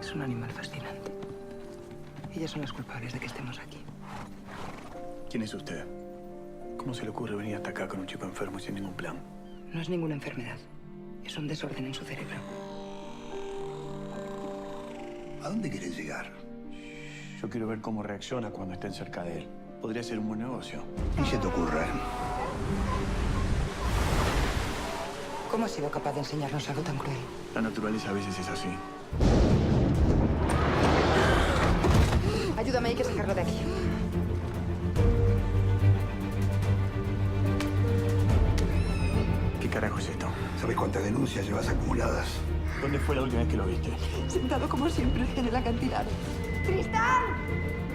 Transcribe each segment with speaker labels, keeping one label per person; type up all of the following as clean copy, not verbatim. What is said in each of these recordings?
Speaker 1: Es un animal fascinante. Ellas son las culpables de que estemos aquí.
Speaker 2: ¿Quién es usted? ¿Cómo se le ocurre venir hasta acá con un chico enfermo y sin ningún plan?
Speaker 1: No es ninguna enfermedad. Es un desorden en su cerebro.
Speaker 3: ¿A dónde quieres llegar?
Speaker 2: Yo quiero ver cómo reacciona cuando estén cerca de él. Podría ser un buen negocio.
Speaker 3: ¿Qué se te ocurre?
Speaker 1: ¿Cómo ha sido capaz de enseñarnos algo tan cruel?
Speaker 2: La naturaleza a veces es así.
Speaker 1: Ayúdame, hay que sacarlo de aquí.
Speaker 2: ¿Qué carajo es esto?
Speaker 3: ¿Sabes cuántas denuncias llevas acumuladas?
Speaker 2: ¿Dónde fue la última vez que lo viste?
Speaker 1: Sentado como siempre en el acantilado. ¡Tristán!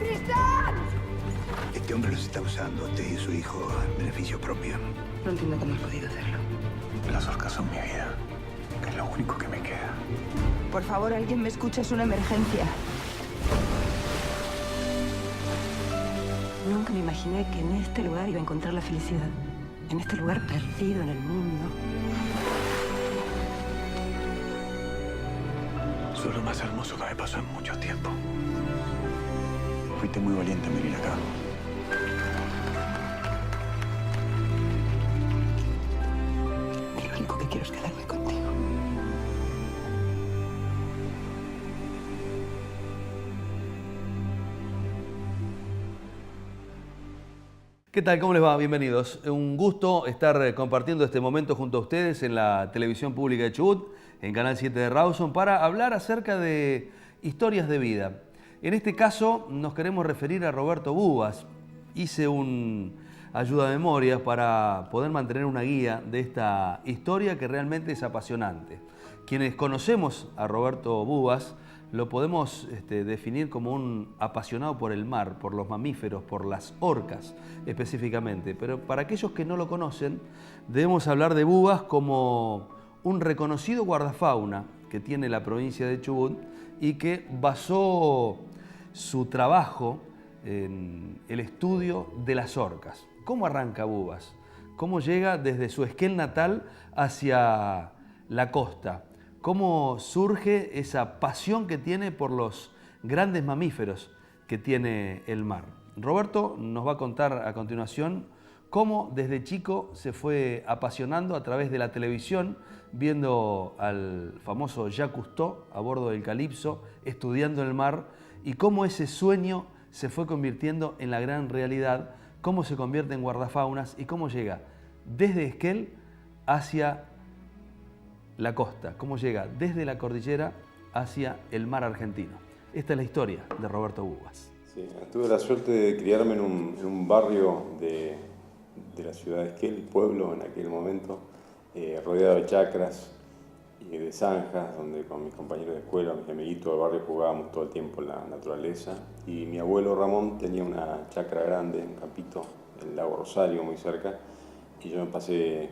Speaker 1: ¡Tristán!
Speaker 3: Este hombre los está usando a usted y a su hijo en beneficio propio.
Speaker 1: No entiendo cómo has podido hacerlo.
Speaker 2: Las orcas son mi vida, que es lo único que me queda.
Speaker 1: Por favor, alguien me escucha, es una emergencia.
Speaker 4: Nunca me imaginé que en este lugar iba a encontrar la felicidad. En este lugar perdido en el mundo.
Speaker 2: Sos lo más hermoso que me pasó en mucho tiempo. Fuiste muy valiente en venir acá.
Speaker 1: Y lo único que quiero es quedarme contigo.
Speaker 5: ¿Qué tal? ¿Cómo les va? Bienvenidos. Un gusto estar compartiendo este momento junto a ustedes en la televisión pública de Chubut, en Canal 7 de Rawson, para hablar acerca de historias de vida. En este caso nos queremos referir a Roberto Bubas. Hice un ayuda a memoria para poder mantener una guía de esta historia que realmente es apasionante. Quienes conocemos a Roberto Bubas lo podemos definir como un apasionado por el mar, por los mamíferos, por las orcas específicamente. Pero para aquellos que no lo conocen, debemos hablar de Bubas como un reconocido guardafauna que tiene la provincia de Chubut y que basó su trabajo en el estudio de las orcas. ¿Cómo arranca Bubas? ¿Cómo llega desde su Esquel natal hacia la costa? ¿Cómo surge esa pasión que tiene por los grandes mamíferos que tiene el mar? Roberto nos va a contar a continuación cómo desde chico se fue apasionando a través de la televisión, viendo al famoso Jacques Cousteau a bordo del Calypso, estudiando el mar, y cómo ese sueño se fue convirtiendo en la gran realidad, cómo se convierte en guardafaunas y cómo llega desde Esquel hacia la costa, cómo llega desde la cordillera hacia el mar argentino. Esta es la historia de Roberto Bubas.
Speaker 6: Sí, tuve la suerte de criarme en un barrio de la ciudad de Esquel, pueblo en aquel momento, rodeado de chacras y de zanjas, donde con mis compañeros de escuela, mis amiguitos del barrio jugábamos todo el tiempo en la naturaleza. Y mi abuelo Ramón tenía una chacra grande, un campito, en el lago Rosario, muy cerca, y yo me pasé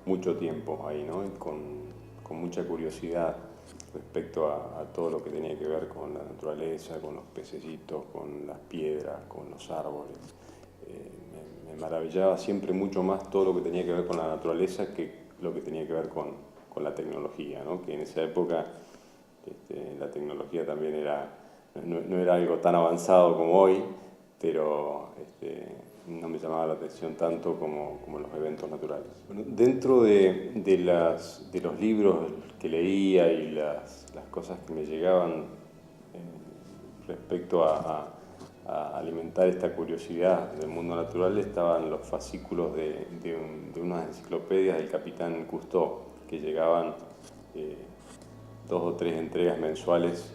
Speaker 6: mucho tiempo ahí, ¿no? Con mucha curiosidad respecto a todo lo que tenía que ver con la naturaleza, con los pececitos, con las piedras, con los árboles. Me maravillaba siempre mucho más todo lo que tenía que ver con la naturaleza que lo que tenía que ver con la tecnología, ¿no? Que en esa época la tecnología también no era algo tan avanzado como hoy, pero no me llamaba la atención tanto como los eventos naturales. Bueno, dentro de los libros que leía y las cosas que me llegaban respecto a alimentar esta curiosidad del mundo natural, estaban los fascículos de unas enciclopedias del capitán Cousteau, que llegaban 2 o 3 entregas mensuales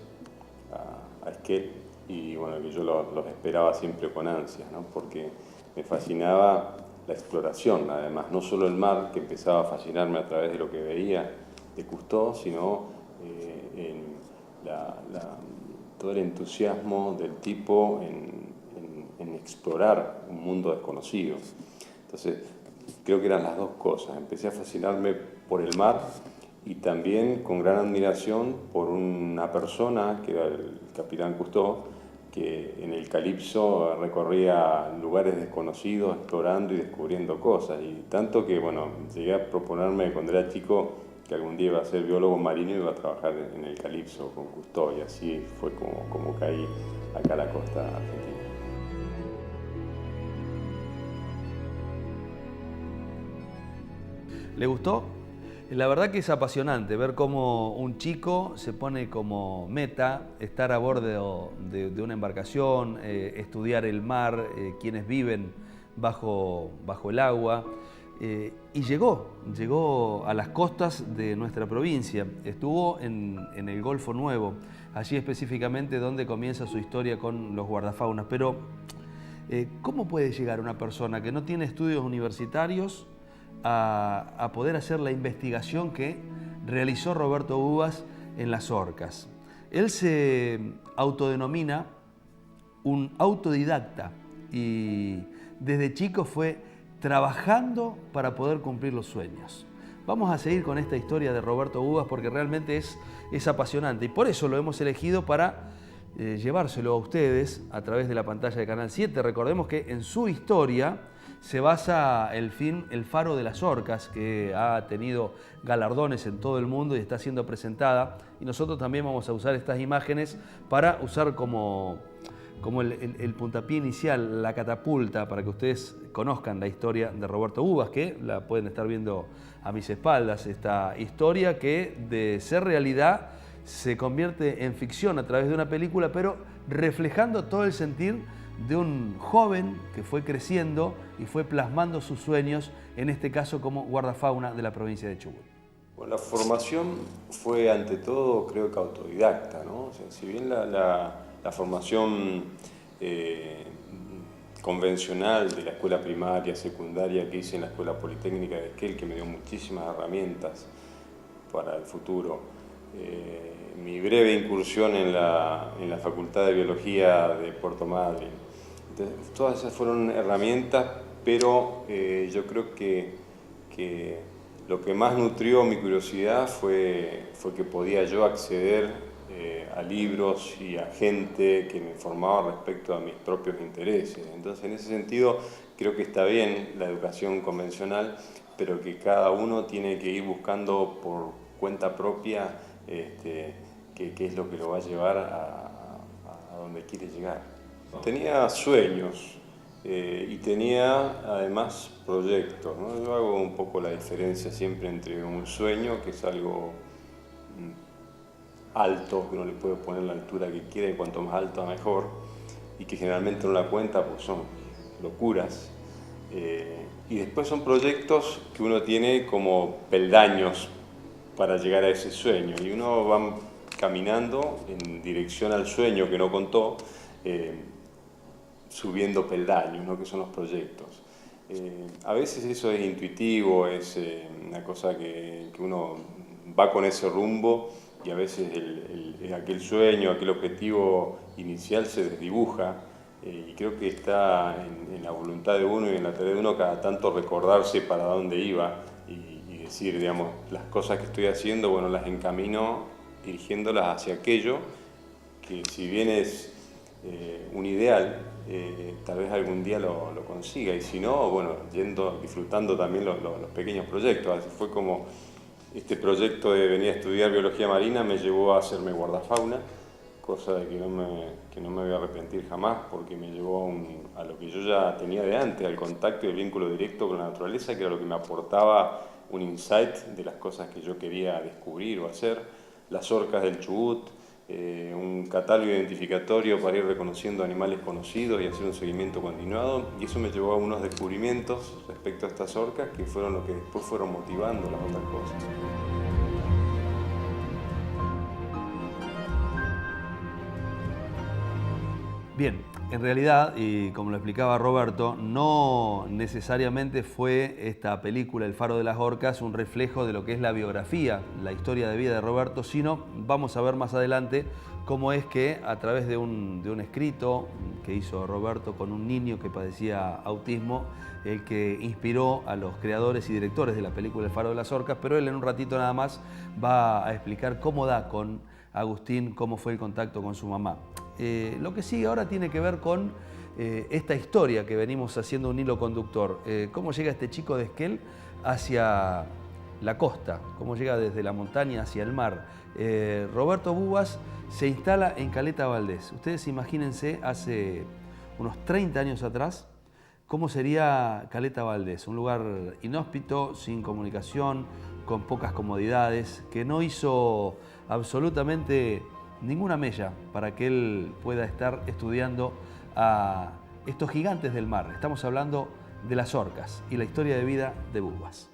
Speaker 6: a Esquel, y bueno, que yo los esperaba siempre con ansias, ¿no? Porque me fascinaba la exploración, además, no solo el mar, que empezaba a fascinarme a través de lo que veía de Cousteau, sino todo el entusiasmo del tipo en explorar un mundo desconocido. Entonces, creo que eran las dos cosas. Empecé a fascinarme por el mar y también con gran admiración por una persona, que era el capitán Cousteau, que en el Calypso recorría lugares desconocidos, explorando y descubriendo cosas. Y tanto que, bueno, llegué a proponerme cuando era chico que algún día iba a ser biólogo marino y iba a trabajar en el Calipso con Cousteau, y así fue como caí acá a la costa argentina.
Speaker 5: ¿Le gustó? La verdad que es apasionante ver cómo un chico se pone como meta estar a bordo de una embarcación, estudiar el mar, quienes viven bajo el agua. Y llegó a las costas de nuestra provincia, estuvo en el Golfo Nuevo, allí específicamente donde comienza su historia con los guardafaunas. Pero, ¿cómo puede llegar una persona que no tiene estudios universitarios a poder hacer la investigación que realizó Roberto Uvas en las orcas? Él se autodenomina un autodidacta y desde chico fue trabajando para poder cumplir los sueños. Vamos a seguir con esta historia de Roberto Uvas porque realmente es apasionante y por eso lo hemos elegido para llevárselo a ustedes a través de la pantalla de Canal 7. Recordemos que en su historia se basa el film El Faro de las Orcas, que ha tenido galardones en todo el mundo y está siendo presentada. Y nosotros también vamos a usar estas imágenes para usar como el puntapié inicial, la catapulta, para que ustedes conozcan la historia de Roberto Uvas, que la pueden estar viendo a mis espaldas. Esta historia que de ser realidad se convierte en ficción a través de una película, pero reflejando todo el sentir de un joven que fue creciendo y fue plasmando sus sueños, en este caso como guardafauna de la provincia de Chubut.
Speaker 6: Bueno, la formación fue ante todo, creo que autodidacta, ¿no? O sea, si bien la formación convencional de la escuela primaria, secundaria que hice en la Escuela Politécnica de Esquel, que me dio muchísimas herramientas para el futuro, mi breve incursión en la Facultad de Biología de Puerto Madryn. Entonces, todas esas fueron herramientas, pero yo creo que lo que más nutrió mi curiosidad fue que podía yo acceder a libros y a gente que me informaba respecto a mis propios intereses. Entonces, en ese sentido, creo que está bien la educación convencional, pero que cada uno tiene que ir buscando por cuenta propia qué es lo que lo va a llevar a donde quiere llegar. Tenía sueños y tenía además proyectos, ¿no? Yo hago un poco la diferencia siempre entre un sueño, que es algo alto, que uno le puede poner la altura que quiera y cuanto más alto mejor, y que generalmente no la cuenta pues son locuras, y después son proyectos que uno tiene como peldaños para llegar a ese sueño, y uno va caminando en dirección al sueño que no contó, subiendo peldaños, ¿no? Que son los proyectos. A veces eso es intuitivo, es una cosa que uno va con ese rumbo, y a veces aquel sueño, aquel objetivo inicial se desdibuja, y creo que está en la voluntad de uno y en la tarea de uno cada tanto recordarse para dónde iba y decir, digamos, las cosas que estoy haciendo, bueno, las encamino dirigiéndolas hacia aquello que, si bien es un ideal, tal vez algún día lo consiga, y si no, bueno, disfrutando también los pequeños proyectos. Así fue como este proyecto de venir a estudiar biología marina me llevó a hacerme guardafauna, cosa de que no me voy a arrepentir jamás, porque me llevó a lo que yo ya tenía de antes, al contacto y el vínculo directo con la naturaleza, que era lo que me aportaba un insight de las cosas que yo quería descubrir o hacer. Las orcas del Chubut, un catálogo identificatorio para ir reconociendo animales conocidos y hacer un seguimiento continuado, y eso me llevó a unos descubrimientos respecto a estas orcas que fueron lo que después fueron motivando las otras cosas.
Speaker 5: Bien, en realidad, y como lo explicaba Roberto, no necesariamente fue esta película El Faro de las Orcas un reflejo de lo que es la biografía, la historia de vida de Roberto, sino vamos a ver más adelante cómo es que a través de un escrito que hizo Roberto con un niño que padecía autismo, el que inspiró a los creadores y directores de la película El Faro de las Orcas, pero él en un ratito nada más va a explicar cómo da con Agustín, cómo fue el contacto con su mamá. Lo que sigue ahora tiene que ver con esta historia que venimos haciendo un hilo conductor. Cómo llega este chico de Esquel hacia la costa, cómo llega desde la montaña hacia el mar. Roberto Bubas se instala en Caleta Valdés. Ustedes imagínense hace unos 30 años atrás cómo sería Caleta Valdés, un lugar inhóspito, sin comunicación, con pocas comodidades, que no hizo absolutamente ninguna mella para que él pueda estar estudiando a estos gigantes del mar. Estamos hablando de las orcas y la historia de vida de Bubas.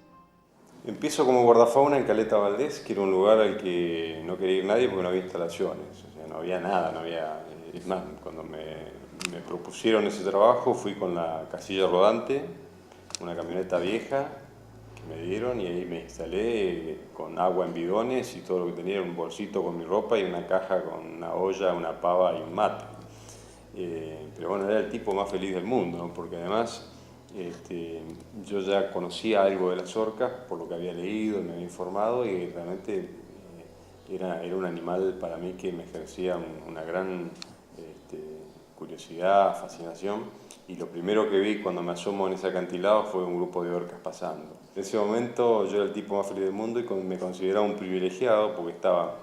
Speaker 6: Empiezo como guardafauna en Caleta Valdés, que era un lugar al que no quería ir nadie porque no había instalaciones, o sea, no había nada, no había... Es más, cuando me propusieron ese trabajo fui con la casilla rodante, una camioneta vieja que me dieron, y ahí me instalé con agua en bidones y todo lo que tenía, un bolsito con mi ropa y una caja con una olla, una pava y un mate. Pero bueno, era el tipo más feliz del mundo, ¿no? Porque además yo ya conocía algo de las orcas por lo que había leído, me había informado, y realmente era un animal para mí que me ejercía una gran curiosidad, fascinación, y lo primero que vi cuando me asomo en ese acantilado fue un grupo de orcas pasando. En ese momento yo era el tipo más feliz del mundo y me consideraba un privilegiado porque estaba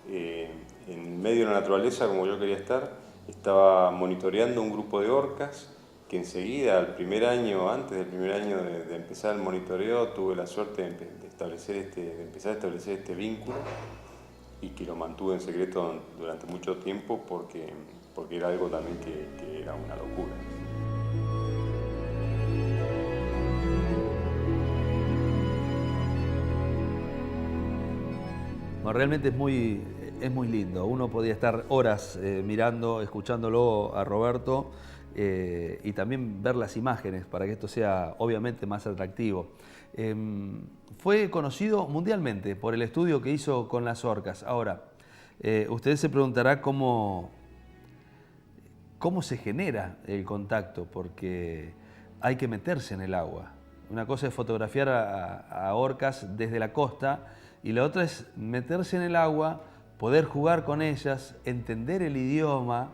Speaker 6: en medio de la naturaleza como yo quería estar, estaba monitoreando un grupo de orcas que enseguida, antes del primer año de empezar el monitoreo, tuve la suerte de empezar a establecer este vínculo, y que lo mantuve en secreto durante mucho tiempo porque era algo también que era una locura.
Speaker 5: No, realmente es muy lindo. Uno podía estar horas mirando, escuchándolo a Roberto, y también ver las imágenes para que esto sea obviamente más atractivo. Fue conocido mundialmente por el estudio que hizo con las orcas. Ahora, usted se preguntará cómo se genera el contacto, porque hay que meterse en el agua. Una cosa es fotografiar a orcas desde la costa y la otra es meterse en el agua, poder jugar con ellas, entender el idioma,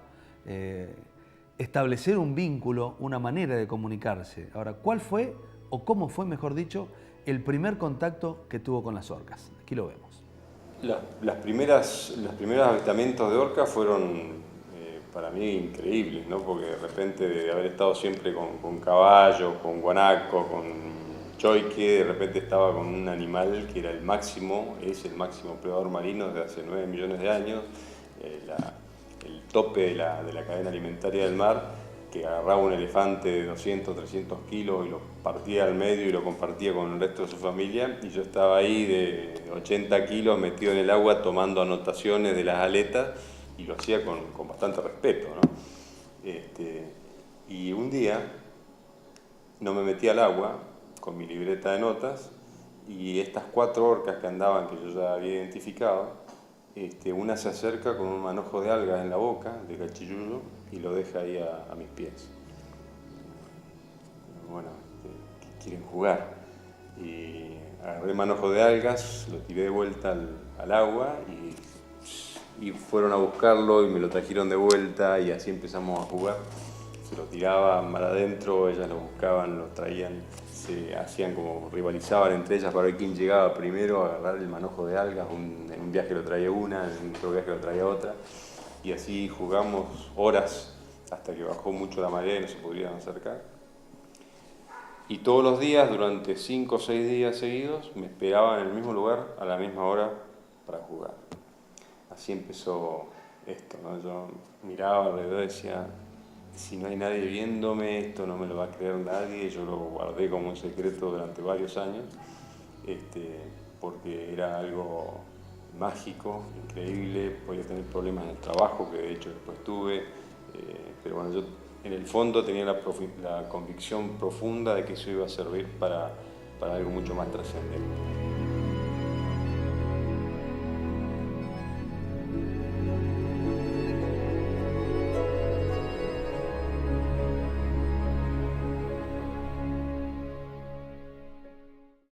Speaker 5: establecer un vínculo, una manera de comunicarse. Ahora, ¿cuál fue, o cómo fue, mejor dicho, el primer contacto que tuvo con las orcas? Aquí lo vemos.
Speaker 6: Los primeros avistamientos de orcas fueron para mí increíbles, ¿no? Porque de repente de haber estado siempre con caballos, con guanaco, con choique, de repente estaba con un animal que era es el máximo predador marino desde hace 9 millones de años, el tope de la cadena alimentaria del mar, que agarraba un elefante de 200, 300 kilos y lo partía al medio y lo compartía con el resto de su familia, y yo estaba ahí de 80 kilos metido en el agua tomando anotaciones de las aletas, y lo hacía con bastante respeto, ¿no? Y un día no me metí al agua con mi libreta de notas, y estas 4 orcas que andaban, que yo ya había identificado, una se acerca con un manojo de algas en la boca, de cachillullo, y lo deja ahí a mis pies. Bueno, quieren jugar. Y agarré el manojo de algas, lo tiré de vuelta al agua, y fueron a buscarlo y me lo trajeron de vuelta, y así empezamos a jugar. Se lo tiraban mar adentro, ellas lo buscaban, lo traían, se hacían como rivalizaban entre ellas para ver quién llegaba primero a agarrar el manojo de algas. En un viaje lo traía una, en otro viaje lo traía otra, y así jugamos horas hasta que bajó mucho la marea y no se podían acercar. Y todos los días, durante 5 o 6 días seguidos, me esperaban en el mismo lugar, a la misma hora, para jugar. Así empezó esto, ¿no? Yo miraba alrededor y decía, si no hay nadie viéndome, esto no me lo va a creer nadie. Yo lo guardé como un secreto durante varios años, porque era algo mágico, increíble. Podía tener problemas en el trabajo, que de hecho después tuve, pero bueno, yo en el fondo tenía la convicción profunda de que eso iba a servir para algo mucho más trascendente.